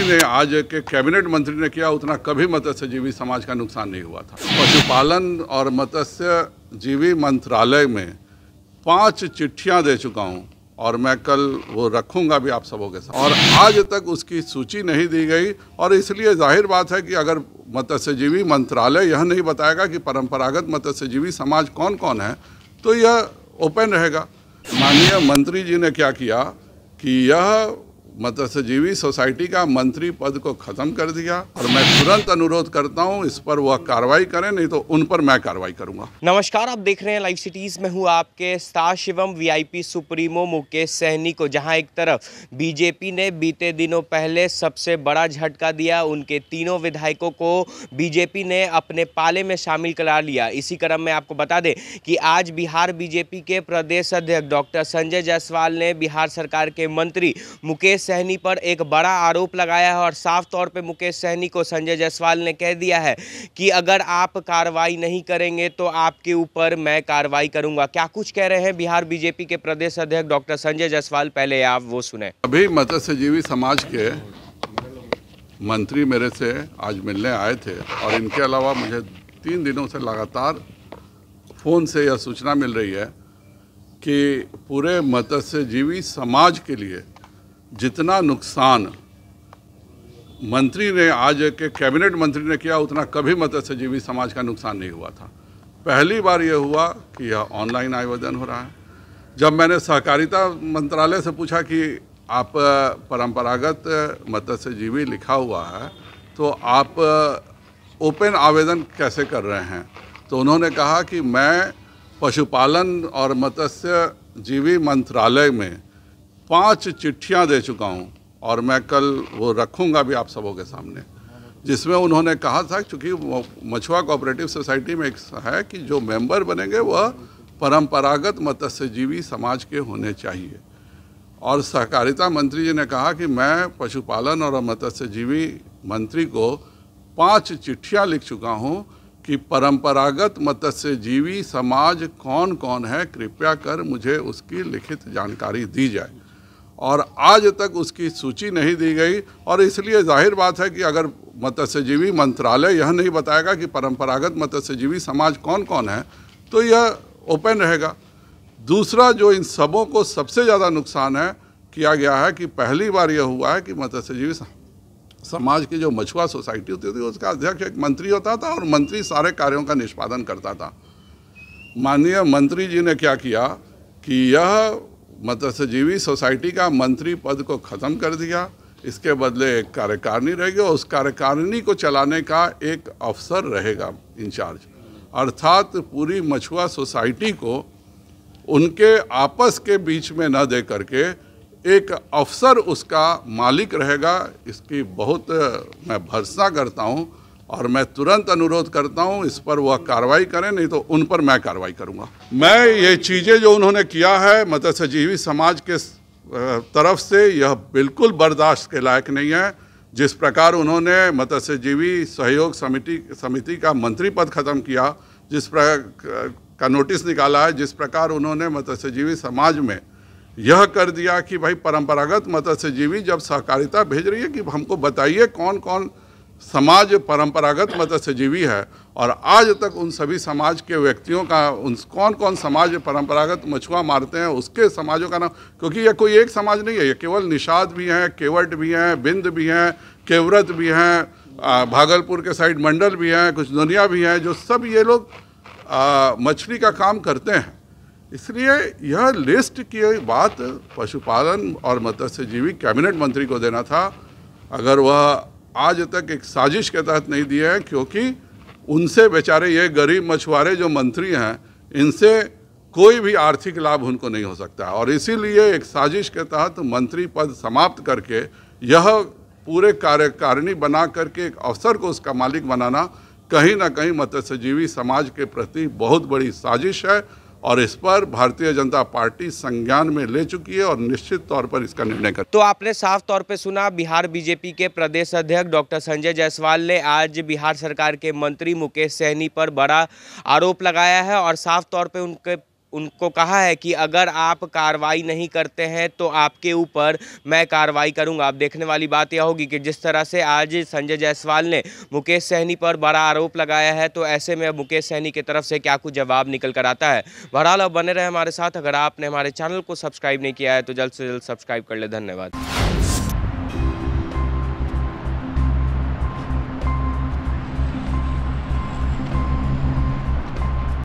ने आज के कैबिनेट मंत्री ने किया उतना कभी मत्स्यजीवी समाज का नुकसान नहीं हुआ था। पशुपालन और मत्स्यजीवी मंत्रालय में 5 चिट्ठियां दे चुका हूं और मैं कल वो रखूंगा भी आप सबों के साथ, और आज तक उसकी सूची नहीं दी गई। और इसलिए जाहिर बात है कि अगर मत्स्यजीवी मंत्रालय यह नहीं बताएगा कि परंपरागत मत्स्यजीवी समाज कौन कौन है तो यह ओपन रहेगा। माननीय मंत्री जी ने क्या किया कि यह मत्स्यजीवी सोसाइटी का मंत्री पद को खत्म कर दिया, और मैं तुरंत अनुरोध करता हूं इस पर वह कार्रवाई करें, नहीं तो उन पर मैं कार्रवाई करूंगा। नमस्कार, आप देख रहे हैं लाइव सिटीज में हूं आपके साथ शिवम। वीआईपी सुप्रीमो मुकेश सहनी को जहां एक तरफ बीजेपी ने बीते दिनों पहले सबसे बड़ा झटका दिया, उनके तीनों विधायकों को बीजेपी ने अपने पाले में शामिल करा लिया। इसी क्रम में आपको बता दें कि आज बिहार बीजेपी के प्रदेश अध्यक्ष डॉक्टर संजय जायसवाल ने बिहार सरकार के मंत्री मुकेश सहनी पर एक बड़ा आरोप लगाया है, और साफ तौर पे मुकेश सहनी को संजय जायसवाल ने कह दिया है कि अगर आप कार्रवाई नहीं करेंगे तो आपके ऊपर मैं कार्रवाई करूंगा। क्या कुछ कह रहे हैं बिहार बीजेपी के प्रदेश अध्यक्ष डॉक्टर संजय जायसवाल, पहले आप वो सुने। अभी मत्स्यजीवी समाज के मंत्री मेरे से आज मिलने आए थे, और इनके अलावा मुझे 3 दिनों से लगातार फ़ोन से यह सूचना मिल रही है कि पूरे मत्स्यजीवी समाज के लिए जितना नुकसान मंत्री ने आज के कैबिनेट मंत्री ने किया उतना कभी मत्स्यजीवी समाज का नुकसान नहीं हुआ था। पहली बार यह हुआ कि यह ऑनलाइन आवेदन हो रहा है। जब मैंने सहकारिता मंत्रालय से पूछा कि आप परंपरागत मत्स्यजीवी लिखा हुआ है तो आप ओपन आवेदन कैसे कर रहे हैं, तो उन्होंने कहा कि मैं पशुपालन और मत्स्यजीवी मंत्रालय में 5 चिट्ठियां दे चुका हूं, और मैं कल वो रखूंगा भी आप सबों के सामने, जिसमें उन्होंने कहा था चूँकि मछुआ कोऑपरेटिव सोसाइटी में एक है कि जो मेंबर बनेंगे वह परंपरागत मत्स्यजीवी समाज के होने चाहिए। और सहकारिता मंत्री जी ने कहा कि मैं पशुपालन और मत्स्यजीवी मंत्री को 5 चिट्ठियां लिख चुका हूं कि परंपरागत मत्स्यजीवी समाज कौन कौन है, कृपया कर मुझे उसकी लिखित जानकारी दी जाए। और आज तक उसकी सूची नहीं दी गई, और इसलिए जाहिर बात है कि अगर मत्स्यजीवी मंत्रालय यह नहीं बताएगा कि परंपरागत मत्स्यजीवी समाज कौन कौन है तो यह ओपन रहेगा। दूसरा, जो इन सबों को सबसे ज़्यादा नुकसान है किया गया है कि पहली बार यह हुआ है कि मत्स्यजीवी समाज की जो मछुआ सोसाइटी होती थी उसका अध्यक्ष एक मंत्री होता था, और मंत्री सारे कार्यों का निष्पादन करता था। माननीय मंत्री जी ने क्या किया कि यह मत्स्यजीवी सोसाइटी का मंत्री पद को ख़त्म कर दिया। इसके बदले एक कार्यकारिणी रहेगी, और उस कार्यकारिणी को चलाने का एक अफसर रहेगा इंचार्ज, अर्थात पूरी मछुआ सोसाइटी को उनके आपस के बीच में न दे करके एक अफसर उसका मालिक रहेगा। इसकी बहुत मैं भर्त्सना करता हूं, और मैं तुरंत अनुरोध करता हूं इस पर वह कार्रवाई करें, नहीं तो उन पर मैं कार्रवाई करूंगा। मैं ये चीज़ें जो उन्होंने किया है मत्स्यजीवी समाज के तरफ से, यह बिल्कुल बर्दाश्त के लायक नहीं है। जिस प्रकार उन्होंने मत्स्यजीवी सहयोग समिति का मंत्री पद खत्म किया, जिस प्रकार का नोटिस निकाला है, जिस प्रकार उन्होंने मत्स्यजीवी समाज में यह कर दिया कि भाई परंपरागत मत्स्यजीवी जब सहकारिता भेज रही है कि हमको बताइए कौन कौन समाज परंपरागत मत्स्यजीवी है, और आज तक उन सभी समाज के व्यक्तियों का उन कौन कौन समाज परंपरागत मछुआ मारते हैं उसके समाजों का नाम, क्योंकि यह कोई एक समाज नहीं है, ये केवल निषाद भी हैं, केवट भी हैं, बिंद भी हैं, केवरत भी हैं, भागलपुर के साइड मंडल भी हैं, कुछ दुनिया भी हैं, जो सब ये लोग मछली का काम करते हैं। इसलिए यह लिस्ट की बात पशुपालन और मत्स्यजीवी कैबिनेट मंत्री को देना था, अगर वह आज तक एक साजिश के तहत नहीं दिए हैं, क्योंकि उनसे बेचारे ये गरीब मछुआरे जो मंत्री हैं इनसे कोई भी आर्थिक लाभ उनको नहीं हो सकता, और इसीलिए एक साजिश के तहत मंत्री पद समाप्त करके यह पूरे कार्यकारिणी बना करके एक अफसर को उसका मालिक बनाना कहीं ना कहीं मत्स्यजीवी समाज के प्रति बहुत बड़ी साजिश है, और इस पर भारतीय जनता पार्टी संज्ञान में ले चुकी है और निश्चित तौर पर इसका निर्णय कर। तो आपने साफ तौर पे सुना, बिहार बीजेपी के प्रदेश अध्यक्ष डॉक्टर संजय जायसवाल ने आज बिहार सरकार के मंत्री मुकेश सहनी पर बड़ा आरोप लगाया है, और साफ तौर पे उनके उनको कहा है कि अगर आप कार्रवाई नहीं करते हैं तो आपके ऊपर मैं कार्रवाई करूंगा। अब देखने वाली बात यह होगी कि जिस तरह से आज संजय जायसवाल ने मुकेश सहनी पर बड़ा आरोप लगाया है, तो ऐसे में अब मुकेश सहनी की तरफ से क्या कुछ जवाब निकल कर आता है। बहरहाल अब बने रहे हमारे साथ। अगर आपने हमारे चैनल को सब्सक्राइब नहीं किया है तो जल्द से जल्द सब्सक्राइब कर ले। धन्यवाद।